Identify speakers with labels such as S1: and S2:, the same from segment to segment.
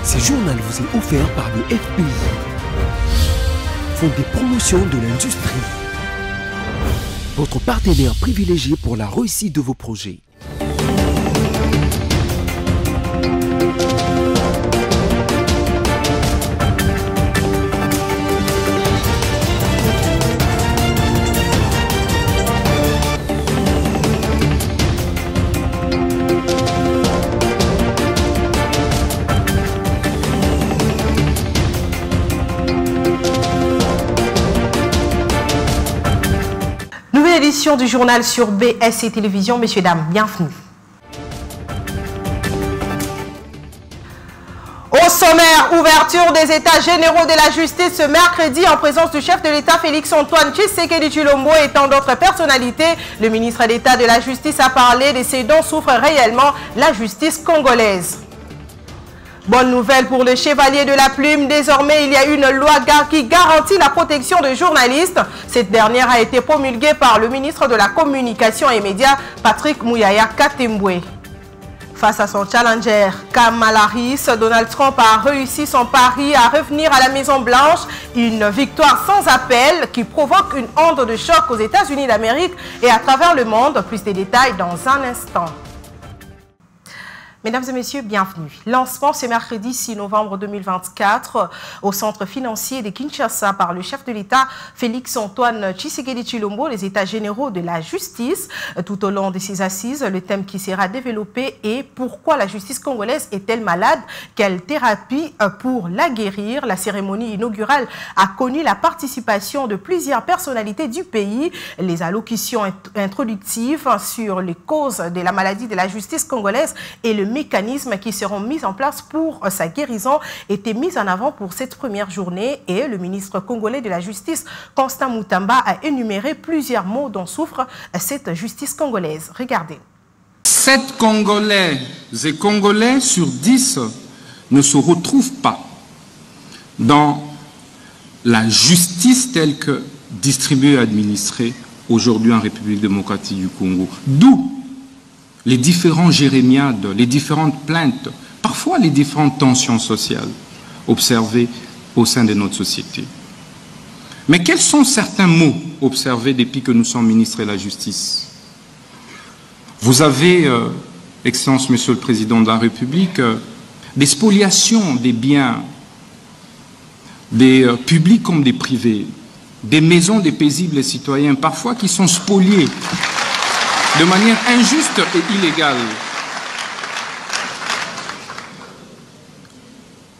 S1: Ce journal vous est offert par le FPI, Fonds des promotions de l'industrie, votre partenaire privilégié pour la réussite de vos projets.
S2: Édition du journal sur BSC Télévision. Messieurs, dames, bienvenue. Au sommaire, ouverture des états généraux de la justice ce mercredi en présence du chef de l'État Félix-Antoine Tshisekedi Tshilombo et tant d'autres personnalités. Le ministre d'État de la Justice a parlé de ce dont souffre réellement la justice congolaise. Bonne nouvelle pour le chevalier de la plume. Désormais, il y a une loi qui garantit la protection des journalistes. Cette dernière a été promulguée par le ministre de la Communication et Médias, Patrick Mouyaya Katembwe. Face à son challenger, Kamala Harris, Donald Trump a réussi son pari à revenir à la Maison-Blanche. Une victoire sans appel qui provoque une onde de choc aux États-Unis d'Amérique et à travers le monde. Plus de détails dans un instant. Mesdames et messieurs, bienvenue. Lancement ce mercredi 6 novembre 2024 au centre financier de Kinshasa par le chef de l'État Félix-Antoine Tshisekedi Tshilombo, les états généraux de la justice. Tout au long de ces assises, le thème qui sera développé est pourquoi la justice congolaise est-elle malade? Quelle thérapie pour la guérir? La cérémonie inaugurale a connu la participation de plusieurs personnalités du pays. Les allocutions introductives sur les causes de la maladie de la justice congolaise et le mécanismes qui seront mis en place pour sa guérison étaient mis en avant pour cette première journée et le ministre congolais de la Justice, Constant Mutamba, a énuméré plusieurs maux dont souffre cette justice congolaise. Regardez.
S3: 7 Congolais et Congolais sur 10 ne se retrouvent pas dans la justice telle que distribuée et administrée aujourd'hui en République démocratique du Congo. D'où les différents jérémiades, les différentes plaintes, parfois les différentes tensions sociales observées au sein de notre société. Mais quels sont certains mots observés depuis que nous sommes ministres de la Justice? Vous avez, Excellence Monsieur le Président de la République, des spoliations des biens, des publics comme des privés, des maisons des paisibles citoyens, parfois qui sont spoliées de manière injuste et illégale.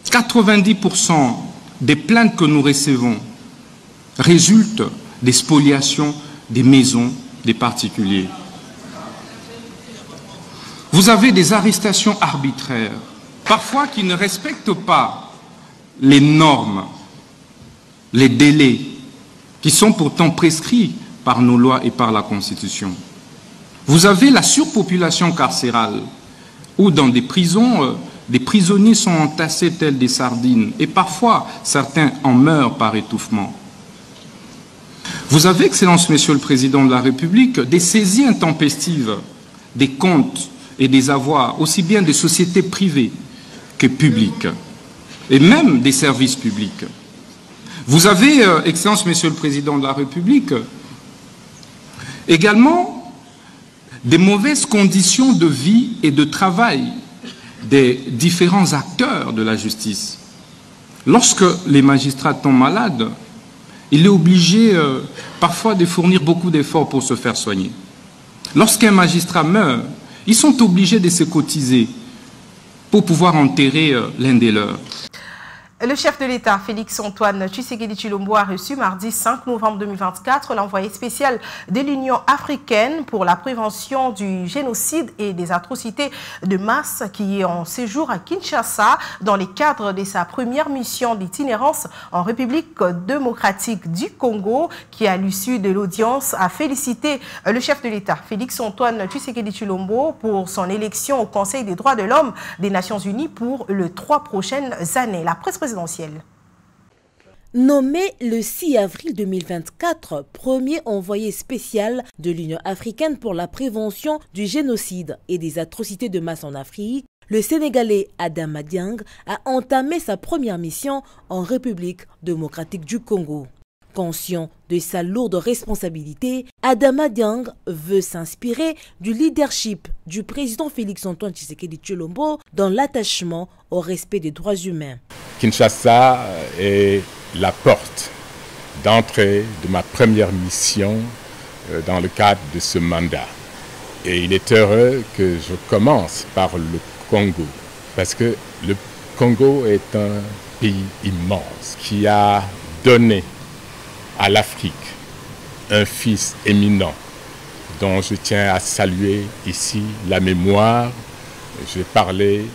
S3: 90% des plaintes que nous recevons résultent des spoliations des maisons des particuliers. Vous avez des arrestations arbitraires, parfois qui ne respectent pas les normes, les délais, qui sont pourtant prescrits par nos lois et par la Constitution. Vous avez la surpopulation carcérale, où dans des prisons, des prisonniers sont entassés tels des sardines, et parfois certains en meurent par étouffement. Vous avez, Excellence Monsieur le Président de la République, des saisies intempestives des comptes et des avoirs, aussi bien des sociétés privées que publiques, et même des services publics. Vous avez, Excellence Monsieur le Président de la République, également des mauvaises conditions de vie et de travail des différents acteurs de la justice. Lorsque les magistrats tombent malades, il est obligé parfois de fournir beaucoup d'efforts pour se faire soigner. Lorsqu'un magistrat meurt, ils sont obligés de se cotiser pour pouvoir enterrer l'un des leurs.
S2: Le chef de l'État, Félix-Antoine Tshisekedi Tshilombo, a reçu mardi 5 novembre 2024 l'envoyé spécial de l'Union africaine pour la prévention du génocide et des atrocités de masse qui est en séjour à Kinshasa dans le cadre de sa première mission d'itinérance en République démocratique du Congo qui, à l'issue de l'audience, a félicité le chef de l'État, Félix-Antoine Tshisekedi Tshilombo, pour son élection au Conseil des droits de l'homme des Nations Unies pour les 3 prochaines années. La presse présidentielle.
S4: Nommé le 6 avril 2024, premier envoyé spécial de l'Union africaine pour la prévention du génocide et des atrocités de masse en Afrique, le Sénégalais Adama Dieng a entamé sa première mission en République démocratique du Congo. Conscient de sa lourde responsabilité, Adama Dieng veut s'inspirer du leadership du président Félix-Antoine Tshisekedi Tshilombo dans l'attachement au respect des droits humains.
S5: Kinshasa est la porte d'entrée de ma première mission dans le cadre de ce mandat. Et il est heureux que je commence par le Congo, parce que le Congo est un pays immense qui a donné à l'Afrique un fils éminent dont je tiens à saluer ici la mémoire. Je vais parler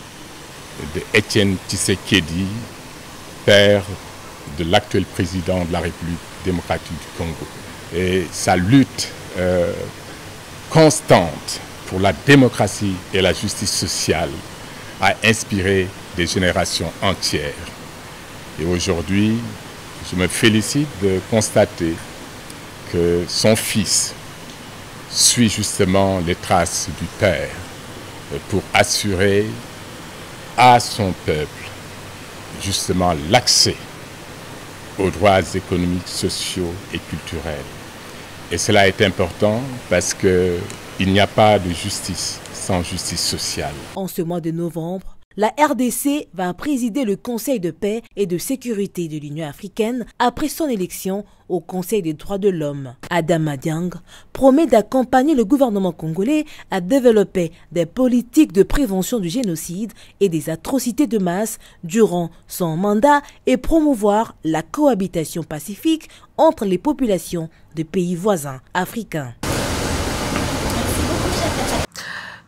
S5: de Étienne Tshisekedi, père de l'actuel président de la République démocratique du Congo. Et sa lutte constante pour la démocratie et la justice sociale a inspiré des générations entières. Et aujourd'hui, je me félicite de constater que son fils suit justement les traces du père pour assurer à son peuple justement l'accès aux droits économiques, sociaux et culturels. Et cela est important parce qu'il n'y a pas de justice sans justice sociale.
S4: En ce mois de novembre, la RDC va présider le Conseil de paix et de sécurité de l'Union africaine après son élection au Conseil des droits de l'homme. Adama Dieng promet d'accompagner le gouvernement congolais à développer des politiques de prévention du génocide et des atrocités de masse durant son mandat et promouvoir la cohabitation pacifique entre les populations des pays voisins africains.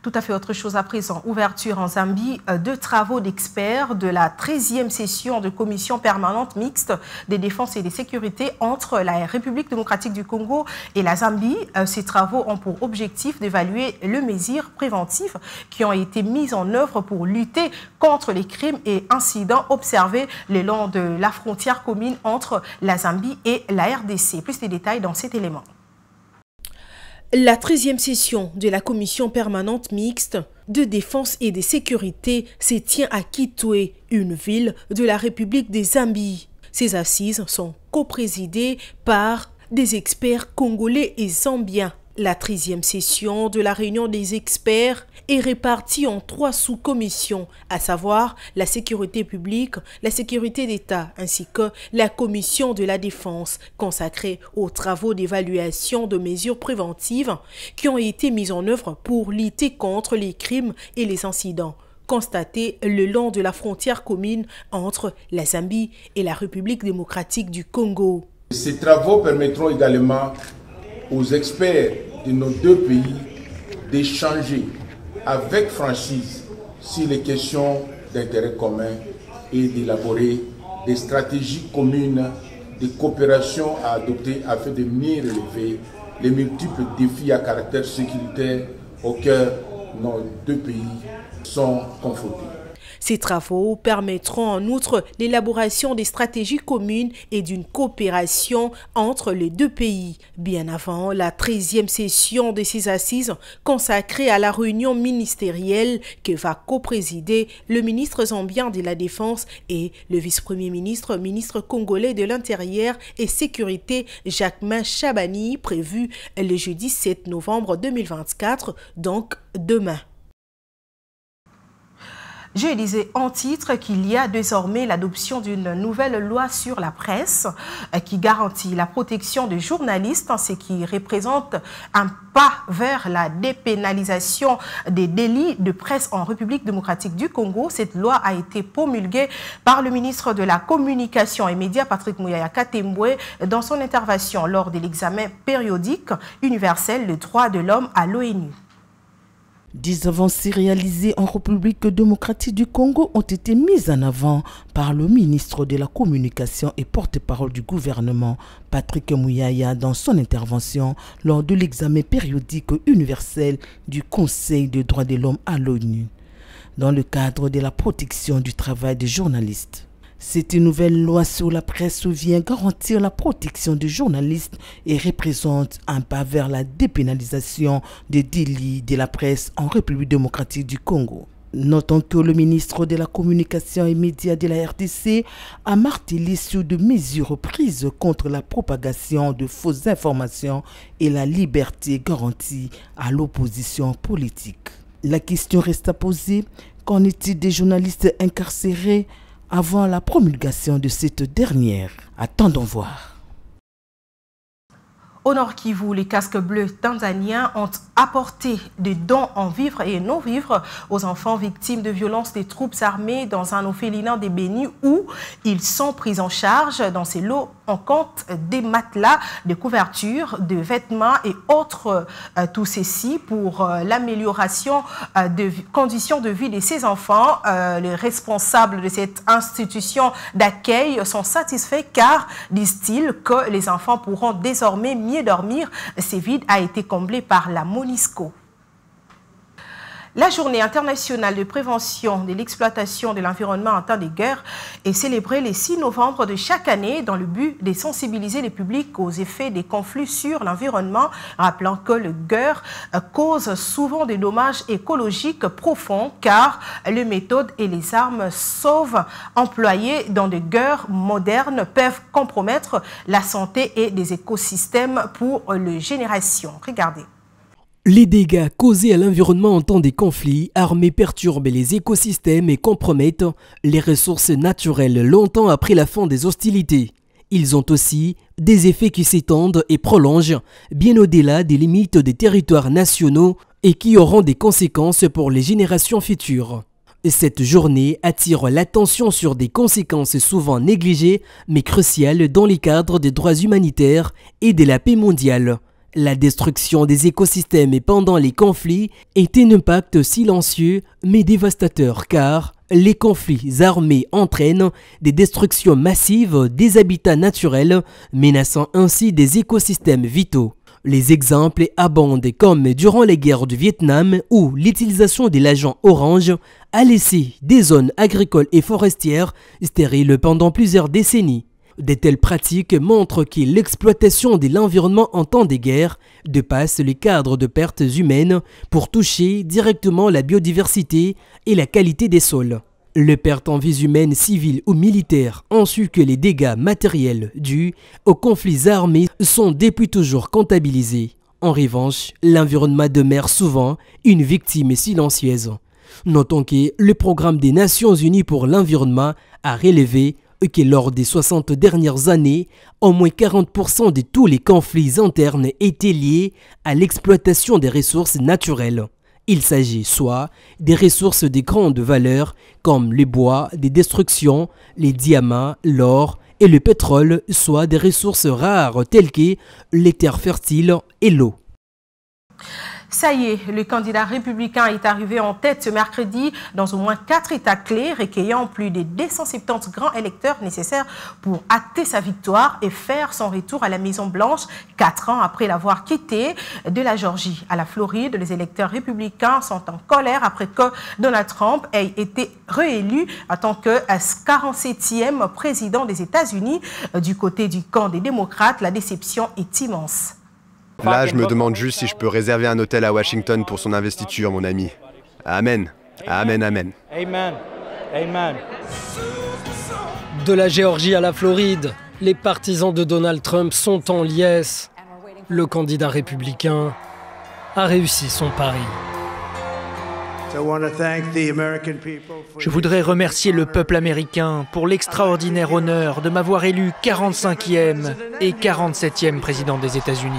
S2: Tout à fait autre chose à présent. Ouverture en Zambie de travaux d'experts de la 13e session de commission permanente mixte des défenses et des sécurités entre la République démocratique du Congo et la Zambie. Ces travaux ont pour objectif d'évaluer les mesures préventives qui ont été mises en œuvre pour lutter contre les crimes et incidents observés le long de la frontière commune entre la Zambie et la RDC. Plus de détails dans cet élément. La 13e session de la commission permanente mixte de défense et de sécurité se tient à Kitwe, une ville de la République des Zambie. Ces assises sont coprésidées par des experts congolais et zambiens. La 13e session de la réunion des experts est répartie en 3 sous-commissions, à savoir la sécurité publique, la sécurité d'État ainsi que la commission de la défense consacrée aux travaux d'évaluation de mesures préventives qui ont été mises en œuvre pour lutter contre les crimes et les incidents constatés le long de la frontière commune entre la Zambie et la République démocratique du Congo.
S6: Ces travaux permettront également aux experts de nos deux pays d'échanger avec franchise sur les questions d'intérêt commun et d'élaborer des stratégies communes de coopération à adopter afin de mieux relever les multiples défis à caractère sécuritaire auxquels nos deux pays sont confrontés.
S2: Ces travaux permettront en outre l'élaboration des stratégies communes et d'une coopération entre les deux pays. Bien avant la 13e session de ces assises consacrée à la réunion ministérielle que va coprésider le ministre zambien de la Défense et le vice-premier ministre, ministre congolais de l'Intérieur et Sécurité Jacquemain Chabani, prévu le jeudi 7 novembre 2024, donc demain. Je disais en titre qu'il y a désormais l'adoption d'une nouvelle loi sur la presse qui garantit la protection des journalistes, ce qui représente un pas vers la dépénalisation des délits de presse en République démocratique du Congo. Cette loi a été promulguée par le ministre de la Communication et Médias, Patrick Muyaya Katembwe, dans son intervention lors de l'examen périodique universel des droits de l'homme à l'ONU.
S7: Des avancées réalisées en République démocratique du Congo ont été mises en avant par le ministre de la Communication et porte-parole du gouvernement, Patrick Muyaya, dans son intervention lors de l'examen périodique universel du Conseil des droits de l'homme à l'ONU, dans le cadre de la protection du travail des journalistes. Cette nouvelle loi sur la presse vient garantir la protection des journalistes et représente un pas vers la dépénalisation des délits de la presse en République démocratique du Congo. Notons que le ministre de la Communication et Médias de la RDC a martelé sur de mesures prises contre la propagation de fausses informations et la liberté garantie à l'opposition politique. La question reste à poser, qu'en est-il des journalistes incarcérés avant la promulgation de cette dernière? Attendons voir.
S2: Au Nord Kivu, les casques bleus tanzaniens ont apporté des dons en vivres et non-vivres aux enfants victimes de violences des troupes armées dans un orphelinat des Bénis où ils sont pris en charge. Dans ces lots, on compte des matelas, des couvertures, des vêtements et autres, tout ceci pour l'amélioration des conditions de vie de ces enfants. Les responsables de cette institution d'accueil sont satisfaits car, disent-ils, que les enfants pourront désormais mieux dormir. Ce vide a été comblé par la MONUSCO. La journée internationale de prévention de l'exploitation de l'environnement en temps de guerre est célébrée le 6 novembre de chaque année dans le but de sensibiliser le public aux effets des conflits sur l'environnement, rappelant que le guerre cause souvent des dommages écologiques profonds car les méthodes et les armes sauves employées dans des guerres modernes peuvent compromettre la santé et des écosystèmes pour les générations. Regardez.
S8: Les dégâts causés à l'environnement en temps des conflits armés perturbent les écosystèmes et compromettent les ressources naturelles longtemps après la fin des hostilités. Ils ont aussi des effets qui s'étendent et prolongent bien au-delà des limites des territoires nationaux et qui auront des conséquences pour les générations futures. Cette journée attire l'attention sur des conséquences souvent négligées mais cruciales dans les cadres des droits humanitaires et de la paix mondiale. La destruction des écosystèmes pendant les conflits est un impact silencieux mais dévastateur car les conflits armés entraînent des destructions massives des habitats naturels, menaçant ainsi des écosystèmes vitaux. Les exemples abondent comme durant les guerres du Vietnam où l'utilisation de l'agent orange a laissé des zones agricoles et forestières stériles pendant plusieurs décennies. De telles pratiques montrent que l'exploitation de l'environnement en temps de guerre dépasse les cadres de pertes humaines pour toucher directement la biodiversité et la qualité des sols. Les pertes en vies humaines civiles ou militaires ainsi que les dégâts matériels dus aux conflits armés sont depuis toujours comptabilisés. En revanche, l'environnement demeure souvent une victime silencieuse. Notons que le programme des Nations Unies pour l'environnement a relevé que lors des 60 dernières années, au moins 40% de tous les conflits internes étaient liés à l'exploitation des ressources naturelles. Il s'agit soit des ressources de grande valeur comme le bois, des destructions, les diamants, l'or et le pétrole, soit des ressources rares telles que les terres fertiles et l'eau.
S2: Ça y est, le candidat républicain est arrivé en tête ce mercredi dans au moins 4 États clés, recueillant plus de 270 grands électeurs nécessaires pour acter sa victoire et faire son retour à la Maison-Blanche 4 ans après l'avoir quitté. De la Géorgie à la Floride, les électeurs républicains sont en colère après que Donald Trump ait été réélu en tant que 47e président des États-Unis. Du côté du camp des démocrates, la déception est immense.
S9: Là, je me demande juste si je peux réserver un hôtel à Washington pour son investiture, mon ami. Amen. Amen, amen.
S10: Amen. Amen. De la Géorgie à la Floride, les partisans de Donald Trump sont en liesse. Le candidat républicain a réussi son pari.
S11: Je voudrais remercier le peuple américain pour l'extraordinaire honneur de m'avoir élu 45e et 47e président des États-Unis.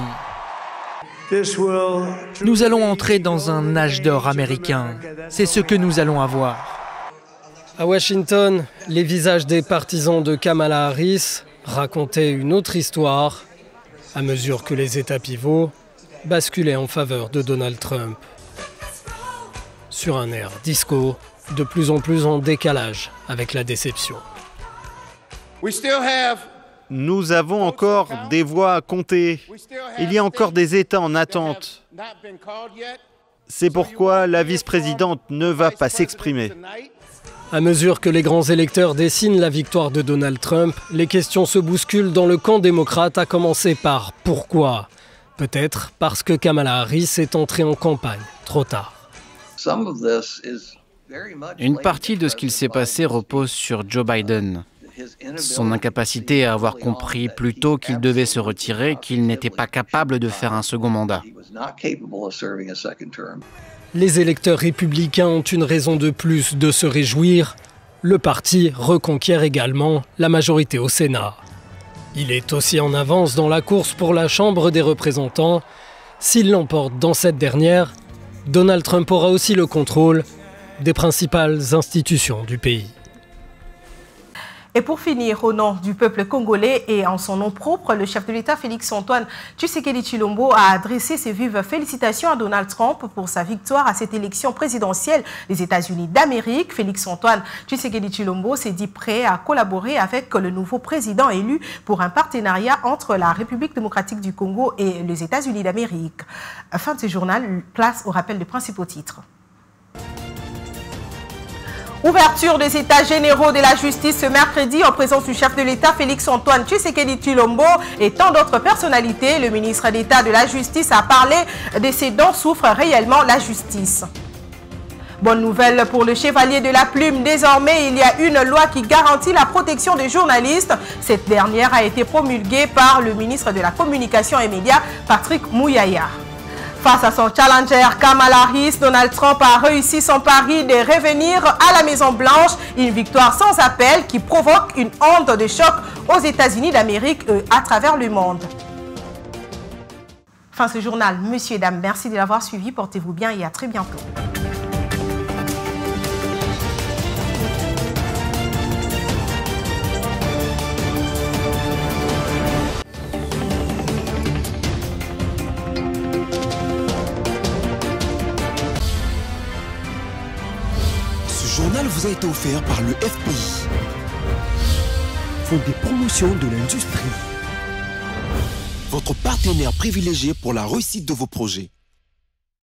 S11: Nous allons entrer dans un âge d'or américain. C'est ce que nous allons avoir.
S10: À Washington, les visages des partisans de Kamala Harris racontaient une autre histoire à mesure que les États pivots basculaient en faveur de Donald Trump. Sur un air disco, de plus en plus en décalage avec la déception.
S12: Nous avons encore des voix à compter. Il y a encore des États en attente. C'est pourquoi la vice-présidente ne va pas s'exprimer.
S10: À mesure que les grands électeurs dessinent la victoire de Donald Trump, les questions se bousculent dans le camp démocrate, à commencer par pourquoi ? Peut-être parce que Kamala Harris est entrée en campagne trop tard.
S13: Une partie de ce qu'il s'est passé repose sur Joe Biden. Son incapacité à avoir compris plus tôt qu'il devait se retirer, qu'il n'était pas capable de faire un second mandat.
S10: Les électeurs républicains ont une raison de plus de se réjouir. Le parti reconquiert également la majorité au Sénat. Il est aussi en avance dans la course pour la Chambre des représentants. S'il l'emporte dans cette dernière, Donald Trump aura aussi le contrôle des principales institutions du pays.
S2: Et pour finir, au nom du peuple congolais et en son nom propre, le chef de l'État Félix-Antoine Tshisekedi Tshilombo a adressé ses vives félicitations à Donald Trump pour sa victoire à cette élection présidentielle des États-Unis d'Amérique. Félix-Antoine Tshisekedi Tshilombo s'est dit prêt à collaborer avec le nouveau président élu pour un partenariat entre la République démocratique du Congo et les États-Unis d'Amérique. Fin de ce journal, place au rappel des principaux titres. Ouverture des États généraux de la justice ce mercredi en présence du chef de l'État Félix-Antoine Tshisekedi Tshilombo et tant d'autres personnalités. Le ministre d'État de la Justice a parlé de ces dont souffre réellement la justice. Bonne nouvelle pour le chevalier de la plume. Désormais, il y a une loi qui garantit la protection des journalistes. Cette dernière a été promulguée par le ministre de la Communication et Médias, Patrick Mouyaya. Face à son challenger Kamala Harris, Donald Trump a réussi son pari de revenir à la Maison-Blanche. Une victoire sans appel qui provoque une onde de choc aux États-Unis d'Amérique et à travers le monde. Fin ce journal, messieurs et dames, merci de l'avoir suivi. Portez-vous bien et à très bientôt.
S1: Ce journal vous a été offert par le FPI, Fonds des promotions de l'industrie, votre partenaire privilégié pour la réussite de vos projets.